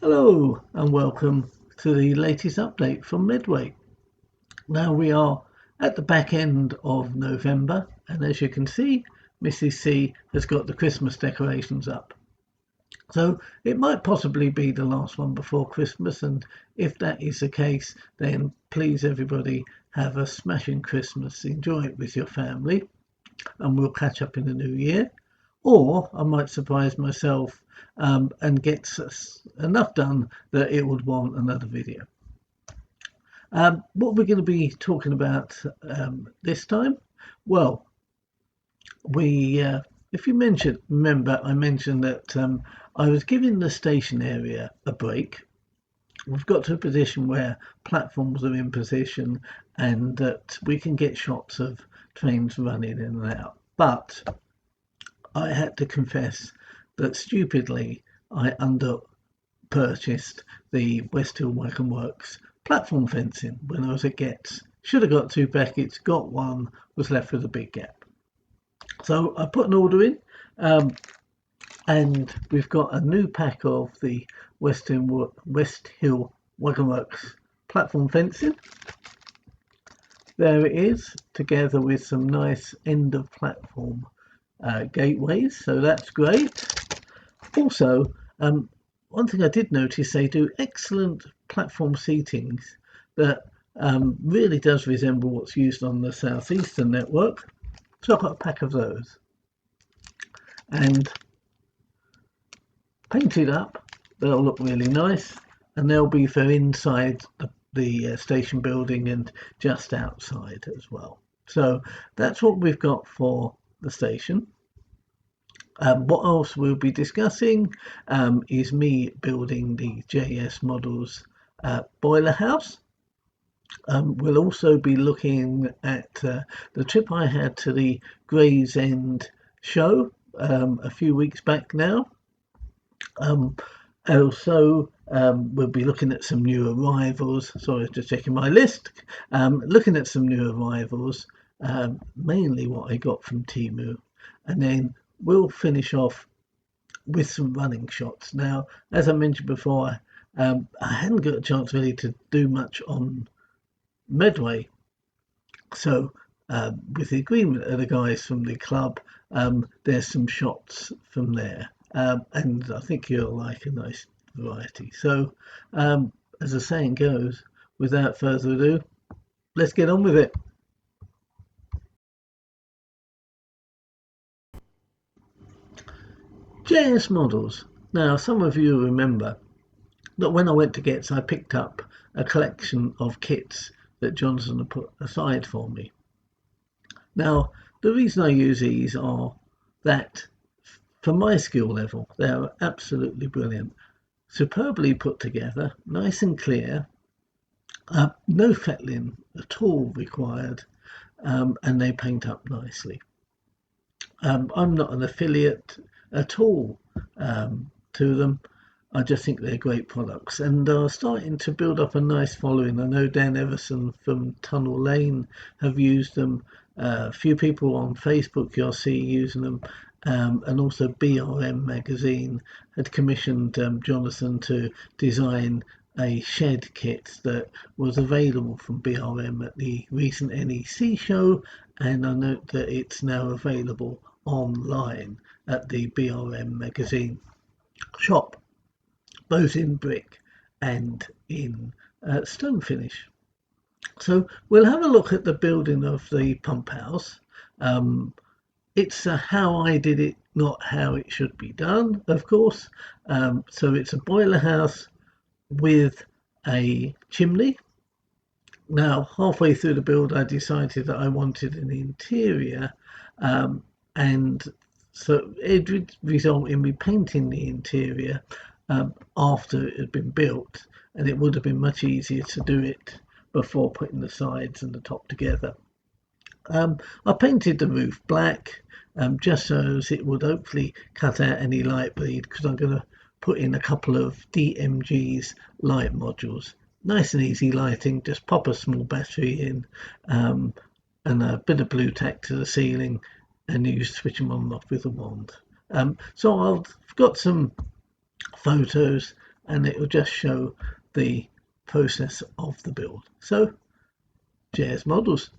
Hello and welcome to the latest update from Medway. Now we are at the back end of November, and as you can see, Mrs. C has got the Christmas decorations up. So it might possibly be the last one before Christmas, and if that is the case, then please everybody have a smashing Christmas, enjoy it with your family, and we'll catch up in the new year. Or I might surprise myself and get enough done that it would warrant another video. What we're going to be talking about this time? Well, if you remember, I mentioned that I was giving the station area a break. We've got to a position where platforms are in position and that we can get shots of trains running in and out. But I had to confess that stupidly I under purchased the West Hill Wagon Works platform fencing when I was at Getz. Should have got 2 packets, got one, was left with a big gap. So I put an order in, and we've got a new pack of the West Hill Wagon Works platform fencing. There it is, together with some nice end of platform gateways, so that's great. Also, one thing I did notice, they do excellent platform seatings that really does resemble what's used on the Southeastern network. So I've got a pack of those and painted up. They'll look really nice, and they'll be for inside the station building and just outside as well. So that's what we've got for the station. What else we'll be discussing is me building the JS Models boiler house. We'll also be looking at the trip I had to the Gravesend Show a few weeks back now. Also, we'll be looking at some new arrivals. Sorry, just checking my list. Looking at some new arrivals, mainly what I got from Temu, and then we'll finish off with some running shots. Now, as I mentioned before, I hadn't got a chance really to do much on Medway. So, with the agreement of the guys from the club, there's some shots from there. And I think you'll like a nice variety. So, as the saying goes, without further ado, let's get on with it. JS Models. Now, some of you remember that when I went to Getz, I picked up a collection of kits that Johnson had put aside for me. Now, the reason I use these are that for my skill level, they are absolutely brilliant. Superbly put together, nice and clear, no fettling at all required, and they paint up nicely. I'm not an affiliate at all to them. I just think they're great products, and are starting to build up a nice following. I know Dan Everson from Tunnel Lane have used them. A few people on Facebook you'll see using them, and also BRM magazine had commissioned Jonathan to design a shed kit that was available from BRM at the recent NEC show, and I note that it's now available online at the BRM magazine shop, both in brick and in stone finish. So we'll have a look at the building of the pump house. It's how I did it, not how it should be done, of course. So it's a boiler house with a chimney. Now, halfway through the build, I decided that I wanted an interior, and so it would result in me painting the interior after it had been built, and it would have been much easier to do it before putting the sides and the top together. I painted the roof black, just so as it would hopefully cut out any light bleed, because I'm going to put in a couple of DMG's light modules. Nice and easy lighting, just pop a small battery in, and a bit of blue tack to the ceiling, and you switch them on and off with a wand. So I've got some photos and it will just show the process of the build. So JS models.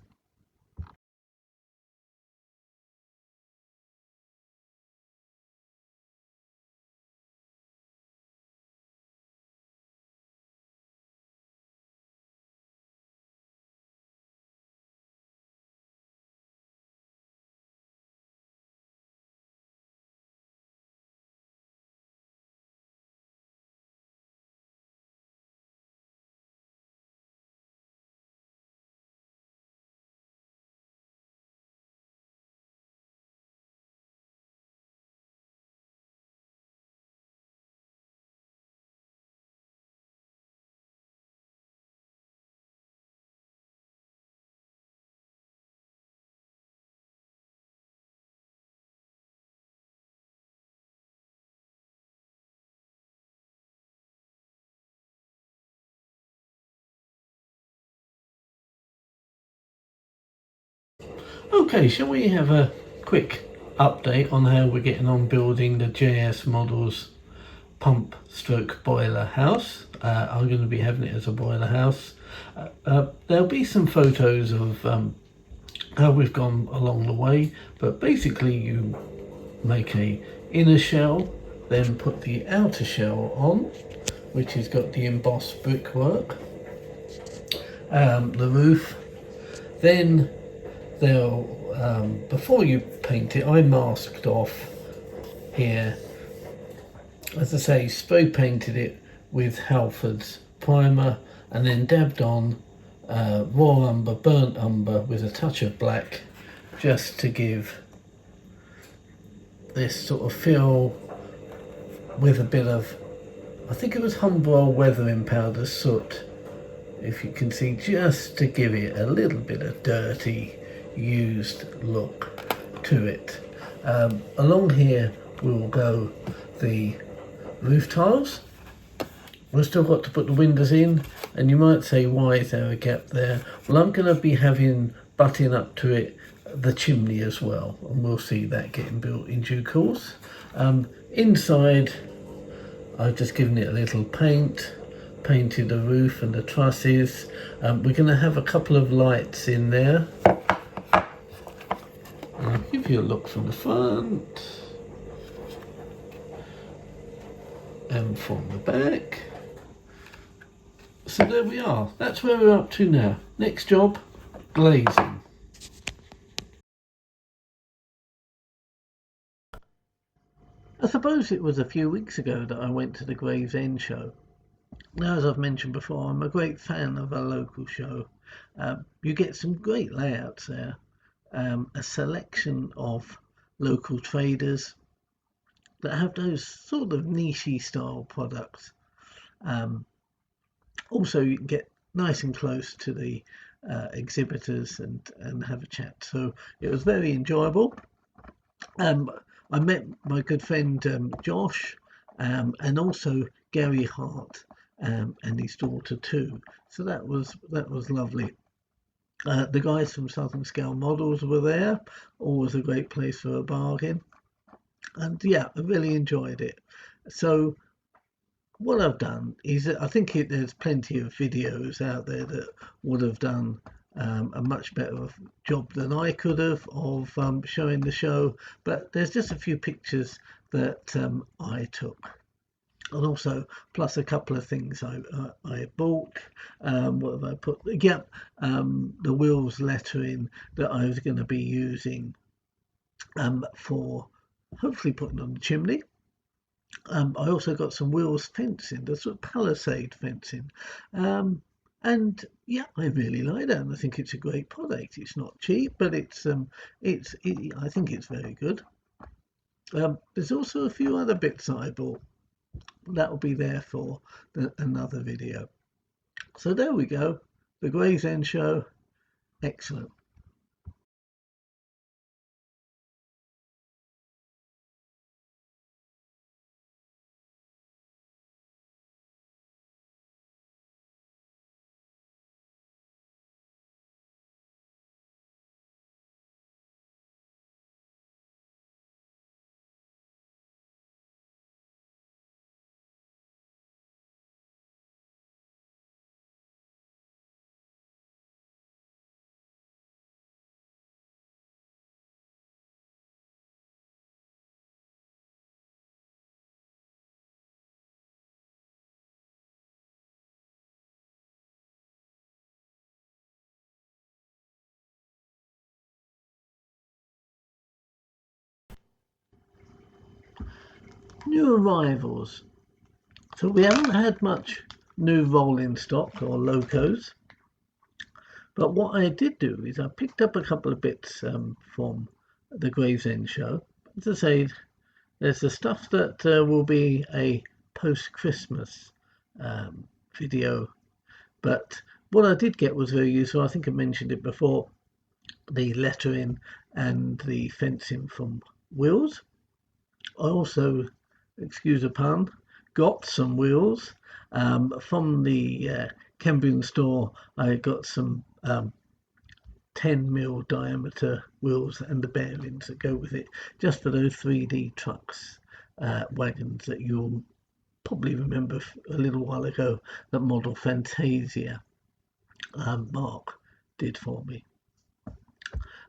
Okay, shall we have a quick update on how we're getting on building the JS models pump stroke boiler house? I'm going to be having it as a boiler house. There'll be some photos of how we've gone along the way, but basically you make a inner shell, then put the outer shell on, which has got the embossed brickwork, the roof. Then they'll before you paint it, I masked off here, as I say, spray painted it with Halford's primer, and then dabbed on raw umber, burnt umber with a touch of black, just to give this sort of feel with a bit of, I think it was Humbrol weathering powder soot, if you can see, just to give it a little bit of dirty used look to it. Along here will go the roof tiles. We've still got to put the windows in, and you might say, why is there a gap there? Well, I'm going to be having butting up to it the chimney as well, and we'll see that getting built in due course. Inside, I've just given it a little paint, painted the roof and the trusses. We're going to have a couple of lights in there. I'll give you a look from the front and from the back. So there we are. That's where we're up to now. Next job, glazing. I suppose it was a few weeks ago that I went to the Gravesend Show. Now, as I've mentioned before, I'm a great fan of a local show. You get some great layouts there, a selection of local traders that have those sort of niche style products. Also, you can get nice and close to the exhibitors and have a chat. So it was very enjoyable. I met my good friend Josh, and also Gary Hart, and his daughter too. So that was lovely. The guys from Southern Scale Models were there. Always a great place for a bargain. And yeah, I really enjoyed it. So what I've done is that I think there's plenty of videos out there that would have done a much better job than I could have of showing the show, but there's just a few pictures that I took, and also plus a couple of things I bought. What have I put? Yeah, the Will's lettering that I was going to be using for hopefully putting on the chimney. I also got some Will's fencing, the sort of palisade fencing. And yeah, I really like that, and I think it's a great product. It's not cheap, but I think it's very good. There's also a few other bits that I bought that will be there for another video. So there we go, the Gravesend Show. Excellent. new arrivals. So we haven't had much new rolling stock or locos, but what I did do is I picked up a couple of bits from the Gravesend Show. As I say, there's the stuff that will be a post-Christmas video, but what I did get was very useful. I think I mentioned it before, the lettering and the fencing from wheels. I also, excuse the pun, got some wheels from the Cambrian store. I got some 10mm diameter wheels and the bearings that go with it, just for those 3D trucks, wagons that you'll probably remember a little while ago that Model Fantasia Mark did for me.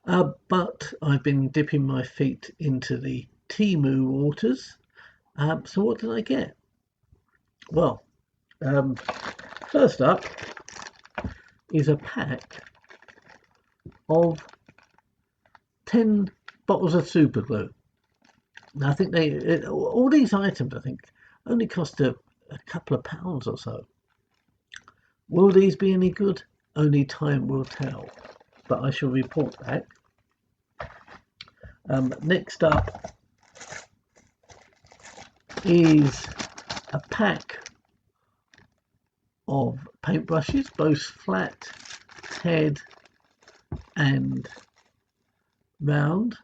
But I've been dipping my feet into the Temu waters. So what did I get? Well, first up is a pack of 10 bottles of super glue. Now, I think all these items, I think, only cost a couple of pounds or so. Will these be any good? Only time will tell, but I shall report back. Next up is a pack of paintbrushes, both flat head and round.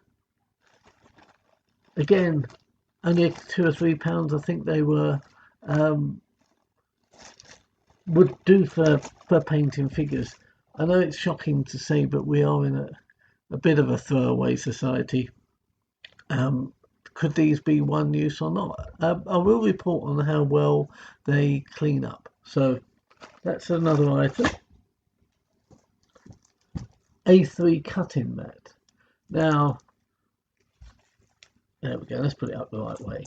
Again, only £2 or £3 I think they were. Would do for painting figures. I know it's shocking to say, but we are in a bit of a throwaway society. Could these be one use or not? I will report on how well they clean up. So that's another item. A3 cutting mat. Now, there we go. Let's put it up the right way.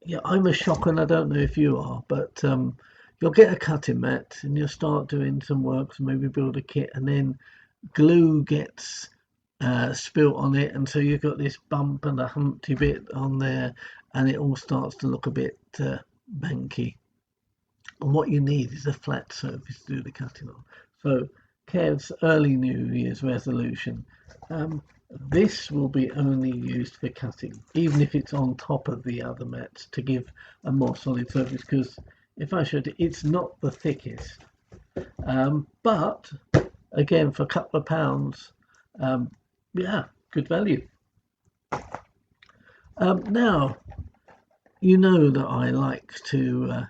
Yeah, I'm a shocker, and I don't know if you are, but you'll get a cutting mat and you'll start doing some work to maybe build a kit, and then glue gets spilt on it, and so you've got this bump and a humpty bit on there, and it all starts to look a bit manky. And what you need is a flat surface to do the cutting on. So Kev's early New Year's resolution. This will be only used for cutting, even if it's on top of the other mats, to give a more solid surface, because if I showed it, it's not the thickest. But again, for a couple of pounds, yeah, good value. Now, you know that I like to,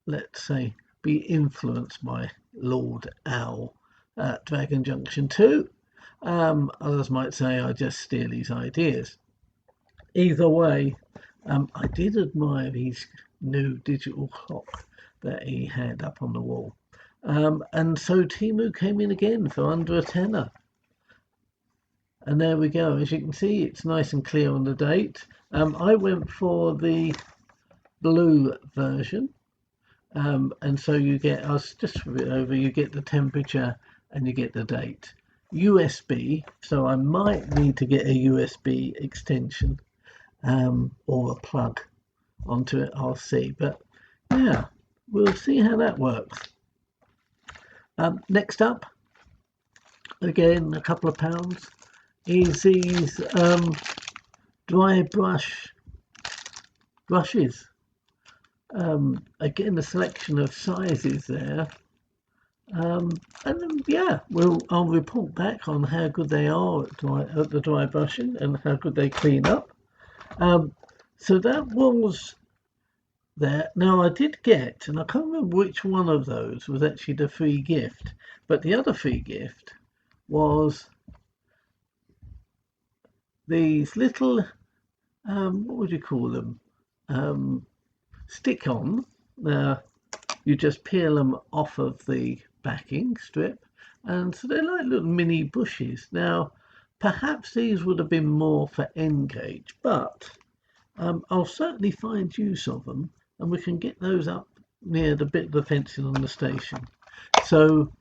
let's say, be influenced by Lord Owl at Dragon Junction 2. Others might say I just steal his ideas. Either way, I did admire his new digital clock that he had up on the wall. And so Temu came in again for under a tenner. And there we go. As you can see, it's nice and clear on the date. I went for the blue version. And so you get, I'll just flip it over, you get the temperature and you get the date. USB, so I might need to get a USB extension or a plug onto it. I'll see, but yeah, we'll see how that works. Next up, again, a couple of pounds, is these dry brushes. Again, a selection of sizes there. And then, yeah, I'll report back on how good they are at the dry brushing and how good they clean up. So that was there. Now I did get, and I can't remember which one of those was actually the free gift, but the other free gift was these little, what would you call them? Stick-on. Now you just peel them off of the backing strip, and so they're like little mini bushes. Now perhaps these would have been more for N-gauge, but I'll certainly find use of them, and we can get those up near the bit of the fencing on the station. So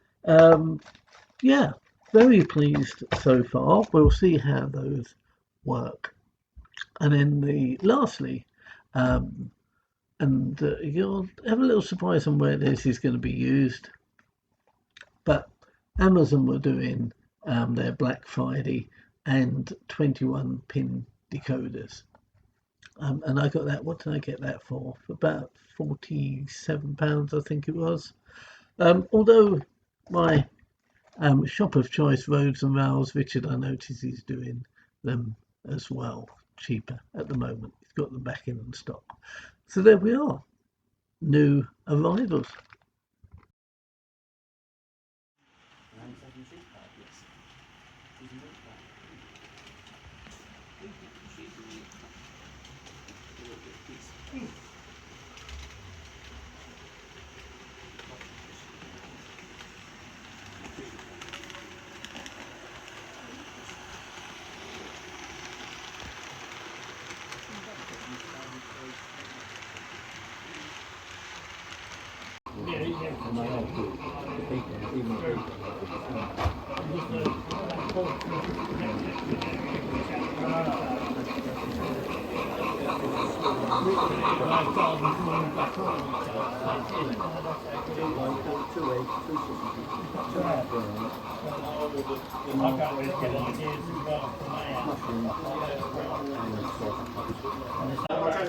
yeah, very pleased so far. We'll see how those work. And then lastly, and you'll have a little surprise on where this is going to be used. But Amazon were doing their Black Friday and 21 pin decoders. And I got that. What did I get that for? For about £47, I think it was. Although my shop of choice, Roads and Rails, Richard, I notice he's doing them as well, cheaper at the moment. He's got them back in stock. So there we are, new arrivals.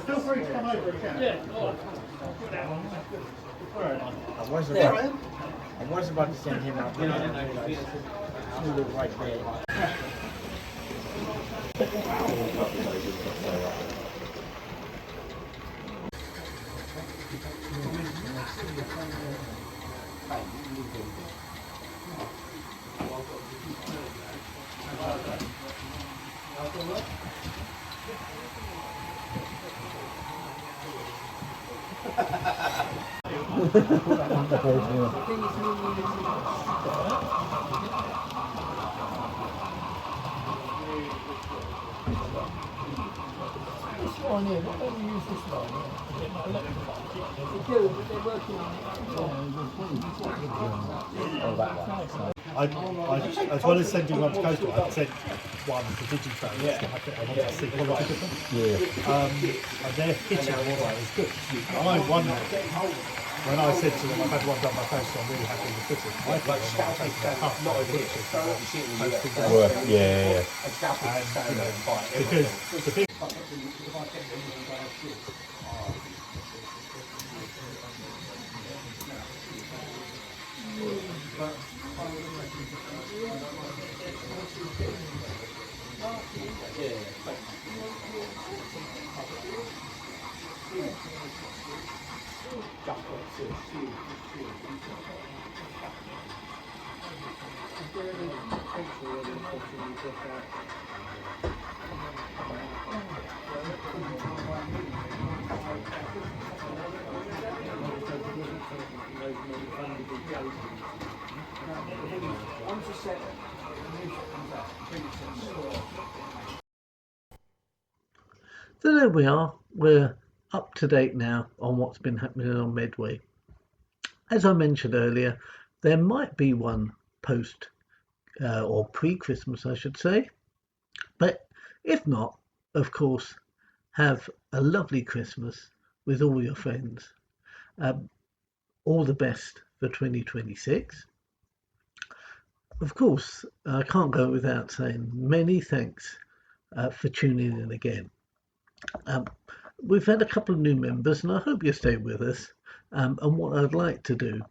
Feel free to come over again. I was about to send him out, but I didn't realize he was right there. As well as sending one to Coastal, I sent one to Digitrade. I want to see quality difference. And their fitting was good. I wondered, when I said to them, I've had one done by Coastal, I'm really happy with the fitting. I think they might take a tough lot of pictures of what Coastal does. Yeah. And, because the thing... So there we are. We're up to date now on what's been happening on Medway. As I mentioned earlier, there might be one post or pre-Christmas, I should say. But if not, of course, have a lovely Christmas with all your friends. All the best for 2026. Of course, I can't go without saying many thanks for tuning in again. We've had a couple of new members, and I hope you stay with us. And what I'd like to do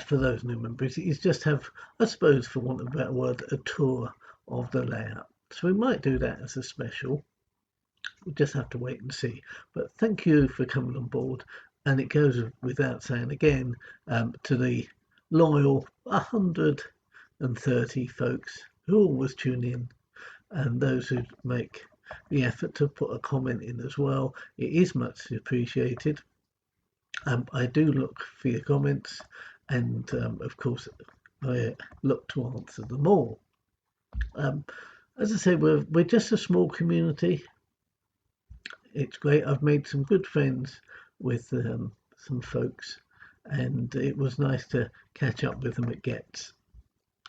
for those new members is just have, I suppose, for want of a better word, a tour of the layout. So we might do that as a special. We'll just have to wait and see. But thank you for coming on board. And it goes without saying again to the loyal 130 folks who always tune in, and those who make the effort to put a comment in as well. It is much appreciated. I do look for your comments, and of course I look to answer them all. As I say, we're just a small community. It's great. I've made some good friends with some folks, and it was nice to catch up with them at Gets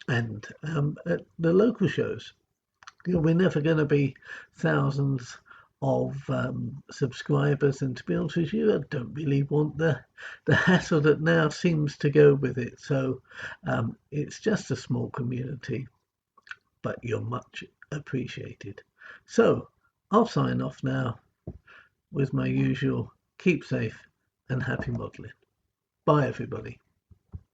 and at the local shows. You know, we're never going to be thousands of subscribers, and to be honest with you, I don't really want the hassle that now seems to go with it. So it's just a small community, but you're much appreciated. So I'll sign off now with my usual keep safe and happy modelling. Bye everybody.